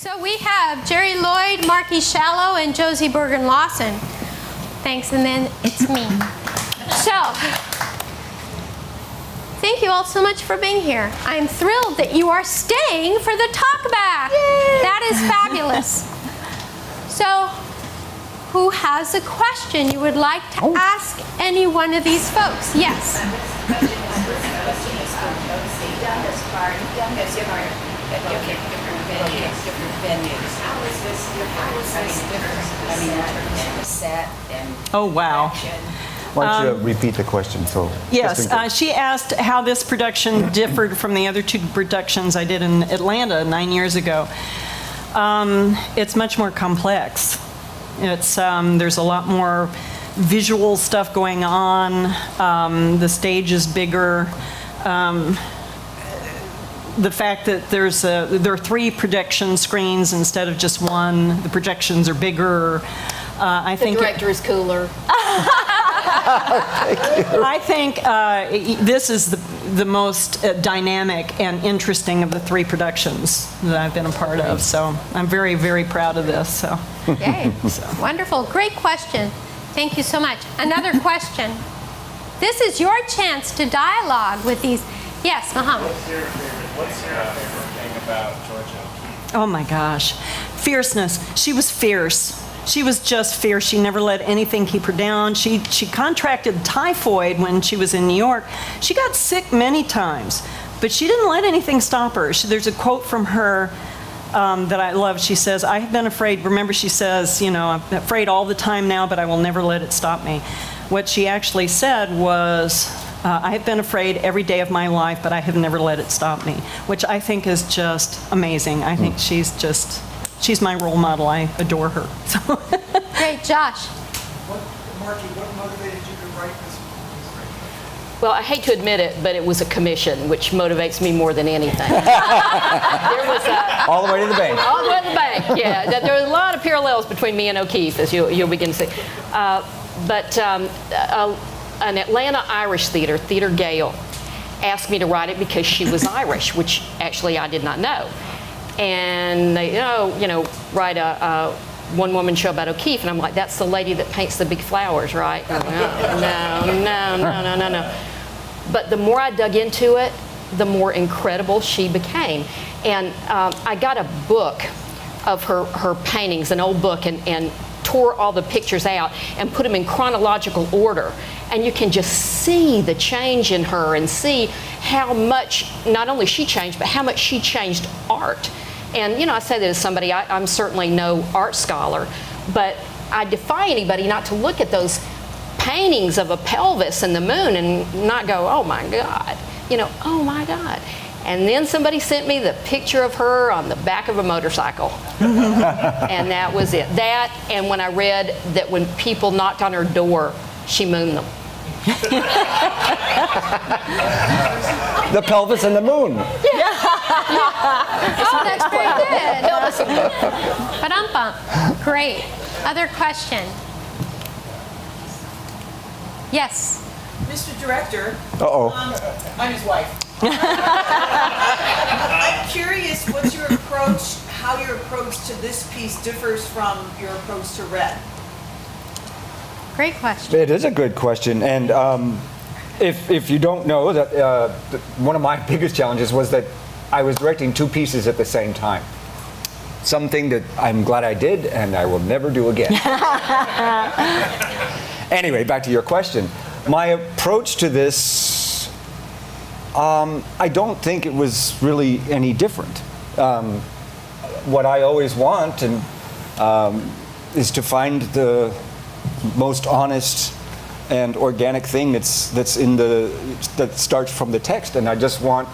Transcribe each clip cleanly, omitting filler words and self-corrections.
So we have Jerry Lloyd, Marky Shallow, and Josie Bergen Lawson. Thanks, and then it's me. So, thank you all so much for being here. I'm thrilled that you are staying for the talkback. Yay! That is fabulous. So, who has a question you would like to ask any one of these folks? Yes. Different venues. How is this different? I mean, in terms of the set and oh, wow. Why don't you repeat the question? Yes, she asked how this production differed from the other two productions I did in Atlanta 9 years ago. It's much more complex. It's there's a lot more visual stuff going on. The stage is bigger. The fact that there are 3 projection screens instead of just one. The projections are bigger. I think the director is cooler. I think this is the most dynamic and interesting of the 3 productions that I've been a part of. So I'm very, very proud of this. So. Yay. Wonderful. Great question. Thank you so much. Another question. This is your chance to dialogue with these. Yes, Muhammad. What's your favorite thing about Georgia O'Keeffe? Oh my gosh. Fierceness. She was fierce. She was just fierce. She never let anything keep her down. She contracted typhoid when she was in New York. She got sick many times, but she didn't let anything stop her. There's a quote from her that I love. She says, I have been afraid. Remember, she says, you know, I'm afraid all the time now, but I will never let it stop me. What she actually said was, I have been afraid every day of my life, but I have never let it stop me, which I think is just amazing. I think she's my role model. I adore her. So. Great, Josh. Marky, what motivated you to write this? Well, I hate to admit it, but it was a commission, which motivates me more than anything. There was all the way to the bank. All the way to the bank, yeah. There were a lot of parallels between me and O'Keeffe, as you'll begin to see. But an Atlanta Irish Theater Gale, asked me to write it because she was Irish, which actually I did not know. And they, write a one-woman show about O'Keeffe, and I'm like, that's the lady that paints the big flowers, right? No. But the more I dug into it, the more incredible she became. And I got a book of her paintings, an old book, and tore all the pictures out and put them in chronological order. And you can just see the change in her and see how much, not only she changed, but how much she changed art. And, I say that as somebody, I'm certainly no art scholar, but I defy anybody not to look at those paintings of a pelvis and the moon and not go, oh my God, oh my God. And then somebody sent me the picture of her on the back of a motorcycle. And that was it. That, and when I read that when people knocked on her door, she mooned them. The pelvis and the moon. Oh, that's very good. Ba-dum-bum. Great. Other question? Yes. Mr. Director. I'm his wife. I'm curious, what's your approach, how your approach to this piece differs from your approach to Red? Great question. It is a good question, and if you don't know, that one of my biggest challenges was that I was directing 2 pieces at the same time. Something that I'm glad I did, and I will never do again. Anyway, back to your question. My approach to this, I don't think it was really any different. What I always want is to find the most honest and organic thing that starts from the text, and I just want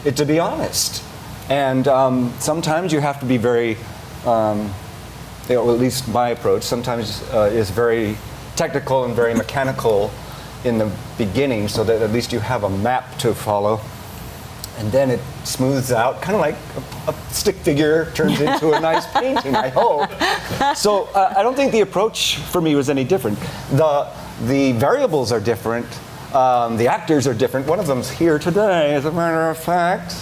it to be honest. And sometimes you have to be very, at least my approach sometimes is very technical and very mechanical in the beginning, so that at least you have a map to follow, and then it smooths out, kind of like a stick figure turns into a nice painting, I hope. So I don't think the approach for me was any different. The variables are different. The actors are different. One of them's here today, as a matter of fact.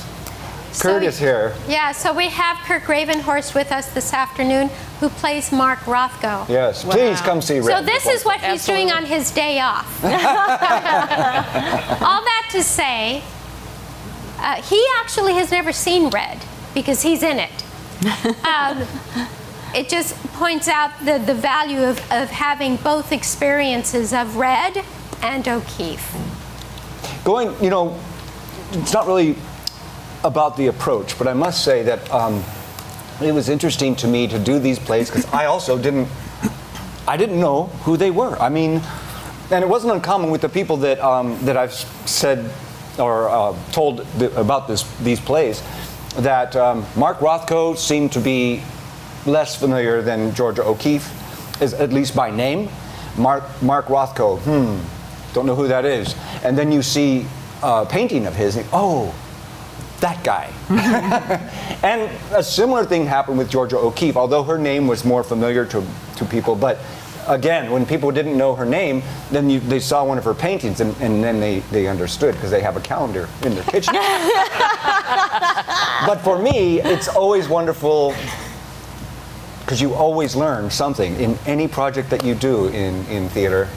Kurt is here. Yeah, so we have Kirk Ravenhorse with us this afternoon, who plays Mark Rothko. Yes, please come see Red. So this is what he's doing on his day off. All that to say, he actually has never seen Red because he's in it. It just points out the value of having both experiences of Red and O'Keeffe. Going, it's not really about the approach, but I must say that it was interesting to me to do these plays because I also didn't know who they were. I mean, and it wasn't uncommon with the people that I've said or told about these plays that Mark Rothko seemed to be less familiar than Georgia O'Keeffe, at least by name. Mark Rothko, don't know who that is. And then you see a painting of his, and oh, that guy. And a similar thing happened with Georgia O'Keeffe, although her name was more familiar to people. But again, when people didn't know her name, then they saw one of her paintings, and then they understood because they have a calendar in their kitchen. But for me, it's always wonderful because you always learn something in any project that you do in theater.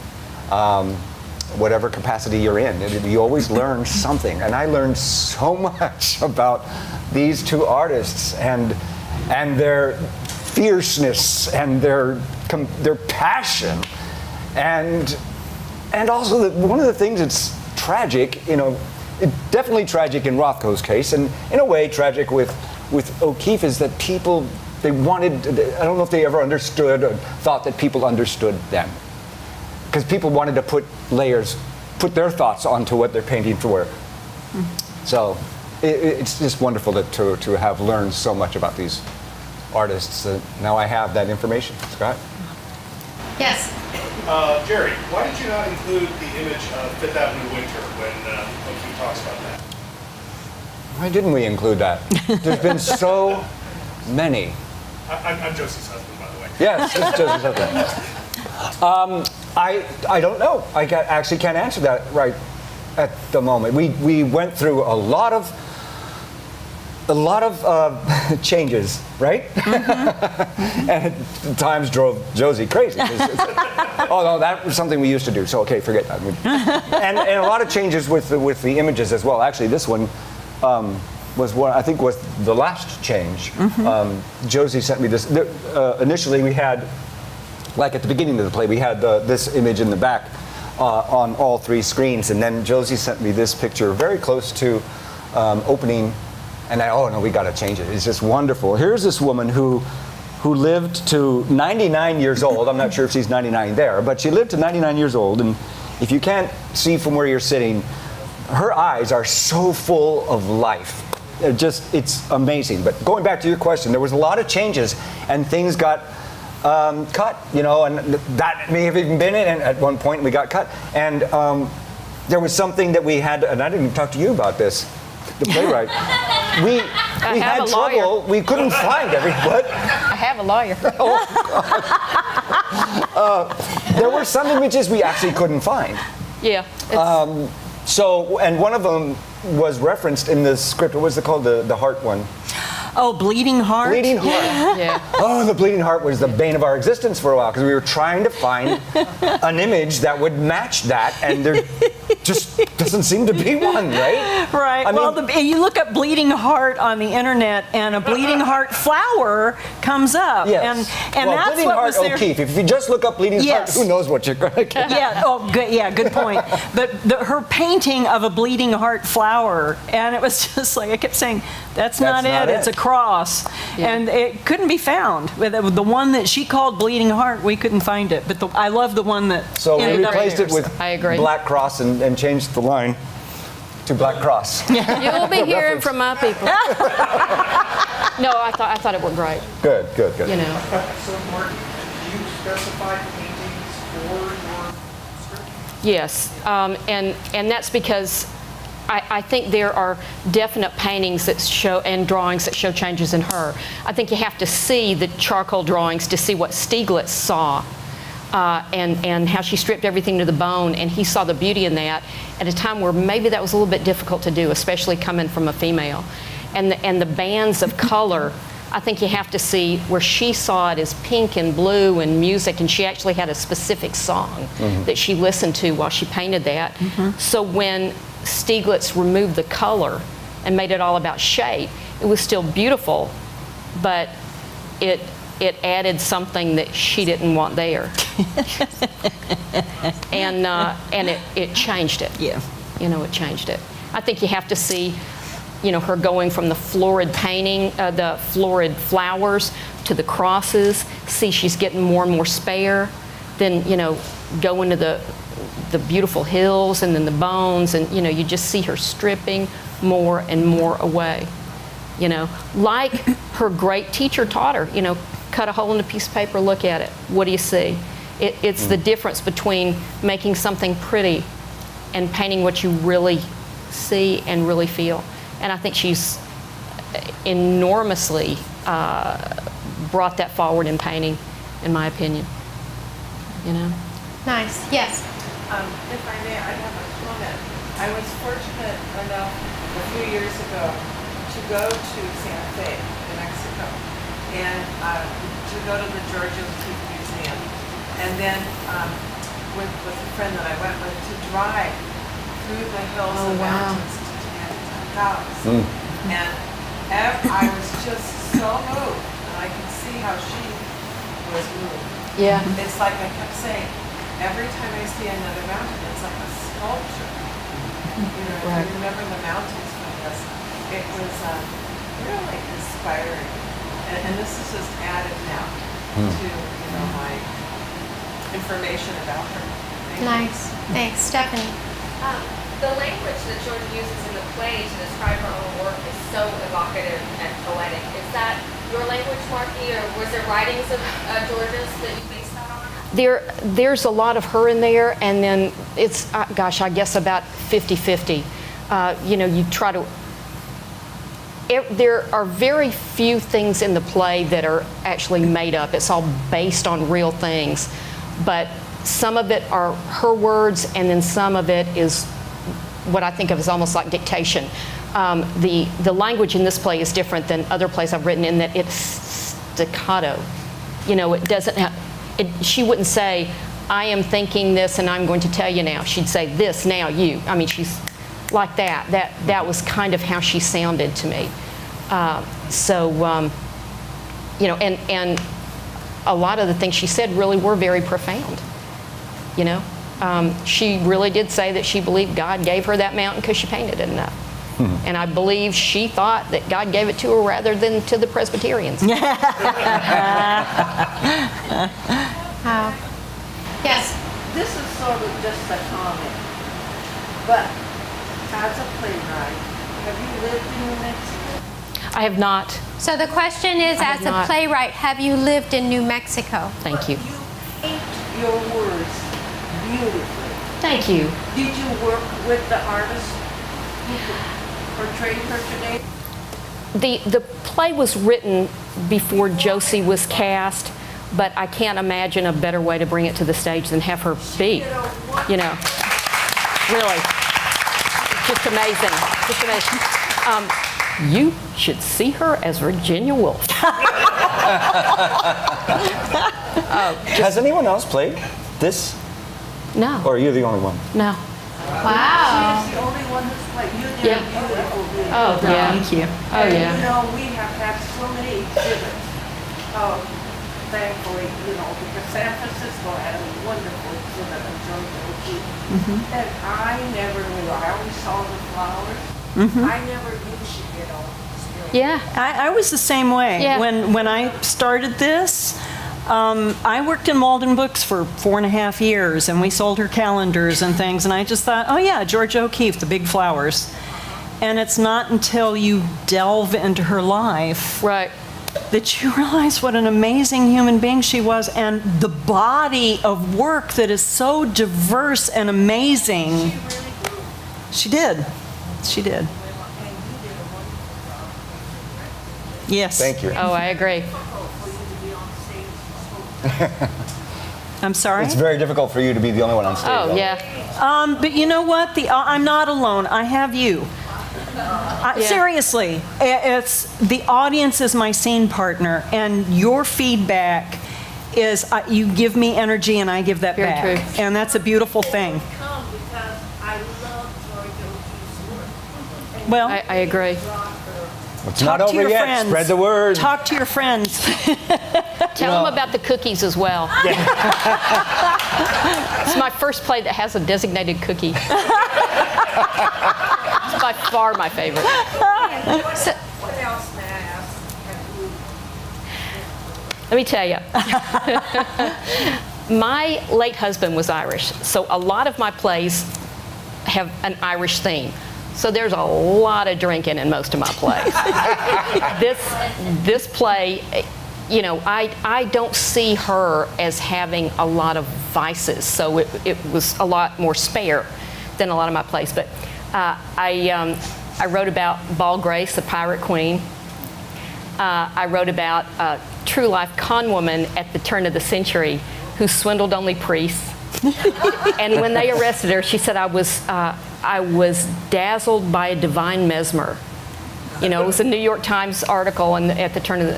Whatever capacity you're in, you always learn something. And I learned so much about these two artists and their fierceness and their passion, and also one of the things that's tragic, definitely tragic in Rothko's case, and in a way tragic with O'Keeffe, is that people, I don't know if they ever understood or thought that people understood them. Because people wanted to put their thoughts onto what they're painting for. So it's just wonderful to have learned so much about these artists. Now I have that information. Scott? Yes. Jerry, why did you not include the image of Fifth Avenue Winter when O'Keeffe talks about that? Why didn't we include that? There's been so many. I'm Josie's husband, by the way. Yes, it's Josie's husband. I don't know. I actually can't answer that right at the moment. We went through a lot of changes, right? And at times drove Josie crazy. Oh no, that was something we used to do. So okay, forget that. And a lot of changes with the images as well. Actually, this one was what I think was the last change. Josie sent me this. Initially, we had. Like at the beginning of the play, we had this image in the back on all three screens, and then Josie sent me this picture very close to opening, and we got to change it. It's just wonderful. Here's this woman who lived to 99 years old. I'm not sure if she's 99 there, but she lived to 99 years old, and if you can't see from where you're sitting, her eyes are so full of life. It's amazing. But going back to your question, there was a lot of changes, and things got cut, and that may have even been it, and at one point we got cut. And there was something that we had, and I didn't even talk to you about this, the playwright. We had trouble, we couldn't find everybody. I have a lawyer. There were some images we actually couldn't find. Yeah. And one of them was referenced in the script. What was it called? The heart one. Oh, Bleeding Heart? Bleeding Heart. Yeah. Oh, the Bleeding Heart was the bane of our existence for a while because we were trying to find an image that would match that, and there just doesn't seem to be one, right? Right. You look up Bleeding Heart on the internet, and a Bleeding Heart flower comes up. Yes. And that's Bleeding what Heart was there. O'Keeffe. If you just look up Bleeding Heart, who knows what you're going to get? Yeah. Oh, good. Yeah. Good point. But her painting of a bleeding heart flower, and it was just like I kept saying, "That's not it. It's a cross," and it couldn't be found. The one that she called Bleeding Heart, we couldn't find it. But I love the one that. So we replaced it with I agree. Black Cross and changed the line to Black Cross. You'll be hearing from my people. No, I thought it worked great. Good. So, Mark, did you specify paintings for your script? Yes, and that's because I think there are definite paintings that show and drawings that show changes in her. I think you have to see the charcoal drawings to see what Stieglitz saw. And how she stripped everything to the bone, and he saw the beauty in that at a time where maybe that was a little bit difficult to do, especially coming from a female. and the bands of color. I think you have to see where she saw it as pink and blue and music, and she actually had a specific song that she listened to while she painted that. So when Stieglitz removed the color and made it all about shape, it was still beautiful, but it added something that she didn't want there. and it changed it. Yeah. You know, it changed it. I think you have to see, you know, her going from the florid painting, the florid flowers to the crosses, see she's getting more and more spare, then, you know, go into the beautiful hills and then the bones, and, you know, you just see her stripping more and more away, you know, like her great teacher taught her, you know, cut a hole in a piece of paper, look at it, what do you see? It's the difference between making something pretty and painting what you really see and really feel. And I think she's enormously brought that forward in painting, in my opinion. You know? Nice. Yes. If I may, I have a comment. I was fortunate enough a few years ago to go to Santa Fe, New Mexico, and to go to the George O'Keeffe Museum. And then with a friend that I went with to drive through the hills and mountains to house. And I was just so moved, and I could see how she was moved. Yeah. It's like I kept saying, every time I see another mountain, it's like a sculpture. You know, Right. I remember the mountains from this. It was really inspiring. And this is just added now to, you know, my information about her. Thank you. Nice. Thanks, Stephanie. The language that George uses in the play to describe her own work is so evocative and poetic. Is that your language, Marky, or was there writings of George's that you based that on? There's a lot of her in there, and then it's, gosh, I guess about 50-50. You know, you try to, there are very few things in the play that are actually made up. It's all based on real things. But some of it are her words, and then some of it is what I think of as almost like dictation. The language in this play is different than other plays I've written in that it's staccato. You know, it doesn't have, she wouldn't say, I am thinking this and I'm going to tell you now. She'd say, this, now, you. I mean, she's like that. That was kind of how she sounded to me. You know, and a lot of the things she said really were very profound, you know. She really did say that she believed God gave her that mountain because she painted it enough. And I believe she thought that God gave it to her rather than to the Presbyterians. Yes. This is sort of just a comment, but as a playwright, have you lived in New Mexico? I have not. So the question is, I have as a not. playwright, have you lived in New Mexico? Thank you. You paint your words beautifully. Thank you. Did you work with the artist who portrayed her today? The play was written before Josie was cast, but I can't imagine a better way to bring it to the stage than have her be. You know, really, just amazing, just amazing. You should see her as Virginia Woolf. Has anyone else played this? No, Or are you the only one? no. Wow. She's the only one who's played. You did Yeah. a beautiful video. Oh, yeah. Thank you. Oh, And, yeah. you know, we have had so many exhibits. Thankfully, you know, because San Francisco had a wonderful exhibit of George O'Keeffe. And I never knew. I always saw the flowers. I never knew she did all this. Yeah. I was the same way. Yeah. When I started this, I worked in Malden Books for 4.5 years, and we sold her calendars and things, and I just thought, oh yeah, George O'Keeffe, the big flowers. And it's not until you delve into her life Right. that you realize what an amazing human being she was, and the body of work that is so diverse and amazing. She did. She did. Yes. Thank you. Oh, I agree. I'm sorry? It's very difficult for you to be the only one on stage. Oh, though. yeah. But you know what? I'm not alone. I have you. Seriously, it's the audience is my scene partner, and your feedback is you give me energy and I give that Very back, true. and that's a beautiful thing. Come because I love George O'Keeffe's work. Well, I agree. It's talk not to over your yet. friends. Spread the word. Talk to your friends. Tell them about the cookies as well. It's my first play that has a designated cookie. It's by far my favorite. What else may I ask? Let me tell you. My late husband was Irish, so a lot of my plays have an Irish theme. So there's a lot of drinking in most of my plays. This play, you know, I don't see her as having a lot of vices, so it was a lot more spare than a lot of my plays. But I wrote about Ball Grace, the pirate queen. I wrote about a true life con woman at the turn of the century who swindled only priests. And when they arrested her, she said, I was dazzled by a divine mesmer. You know, it was a New York Times article at the turn of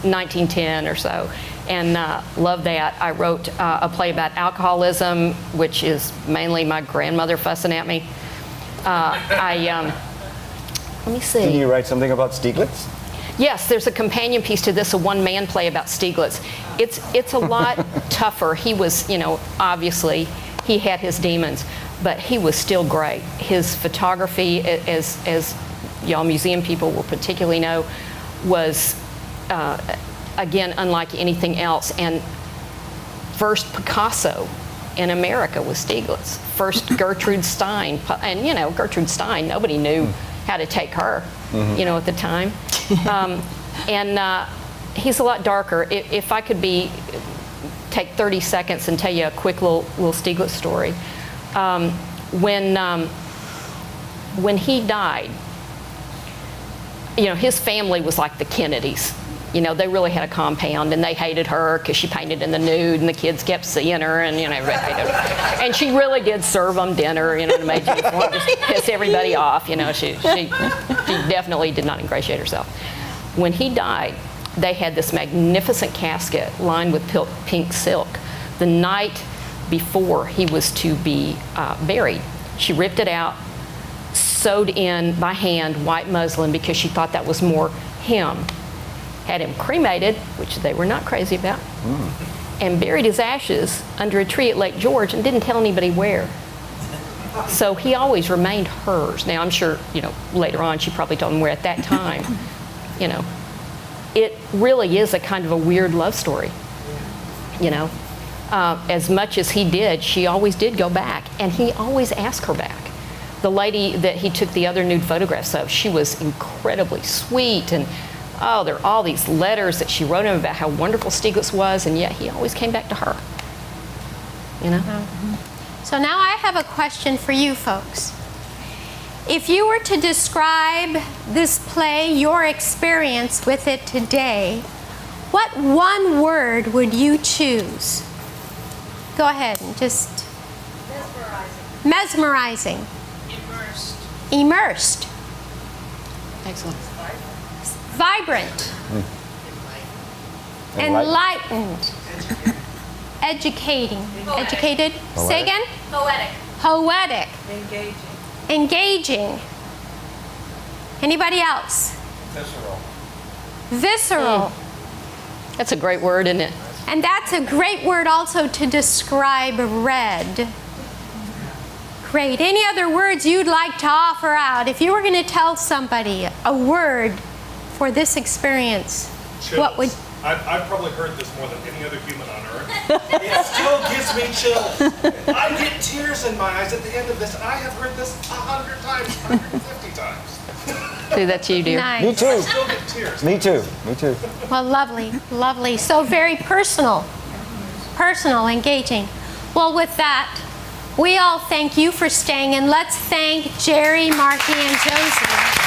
1910 or so, and loved that. I wrote a play about alcoholism, which is mainly my grandmother fussing at me. Let me see. Didn't you write something about Stieglitz? Yes, there's a companion piece to this, a one-man play about Stieglitz. It's a lot tougher. He was, you know, obviously he had his demons, but he was still great. His photography, as y'all museum people will particularly know, was again unlike anything else. And first Picasso in America was Stieglitz. First Gertrude Stein, and you know Gertrude Stein, nobody knew how to take her, you know, at the time. And he's a lot darker. If I could take 30 seconds and tell you a quick little Stieglitz story. When he died, you know, his family was like the Kennedys. You know, they really had a compound, and they hated her because she painted in the nude, and the kids kept seeing her, and you know, everybody hated her. And she really did serve them dinner, you know, in a maid uniform, just to piss everybody off. You know, she definitely did not ingratiate herself. When he died, they had this magnificent casket lined with pink silk. The night before he was to be buried, she ripped it out, sewed in by hand white muslin because she thought that was more him. Had him cremated, which they were not crazy about, and buried his ashes under a tree at Lake George and didn't tell anybody where. So he always remained hers. Now I'm sure, you know, later on she probably told him where at that time. You know, it really is a kind of a weird love story. You know, as much as he did, she always did go back, and he always asked her back. The lady that he took the other nude photographs of, she was incredibly sweet, and oh, there are all these letters that she wrote him about how wonderful Stieglitz was, and yet he always came back to her. You know? So now I have a question for you folks. If you were to describe this play, your experience with it today, what one word would you choose? Go ahead and just... Mesmerizing. Mesmerizing. Immersed. Immersed. Excellent. Vibrant. Enlightened. Educating. Educated. Say again? Poetic. Poetic. Engaging. Engaging. Anybody else? Visceral. That's a great word, isn't it? And that's a great word also to describe red. Great. Any other words you'd like to offer out? If you were going to tell somebody a word for this experience, what would... I've probably heard this more than any other human on earth. It still gives me chills. I get tears in my eyes at the end of this. I have heard this 100 times, 150 times. Do that to you, dear. Nice. Me too. I still get tears. Me too. Me too. Well, lovely, lovely. So very personal, engaging. Well, with that, we all thank you for staying, and let's thank Jerry, Marky, and Josie.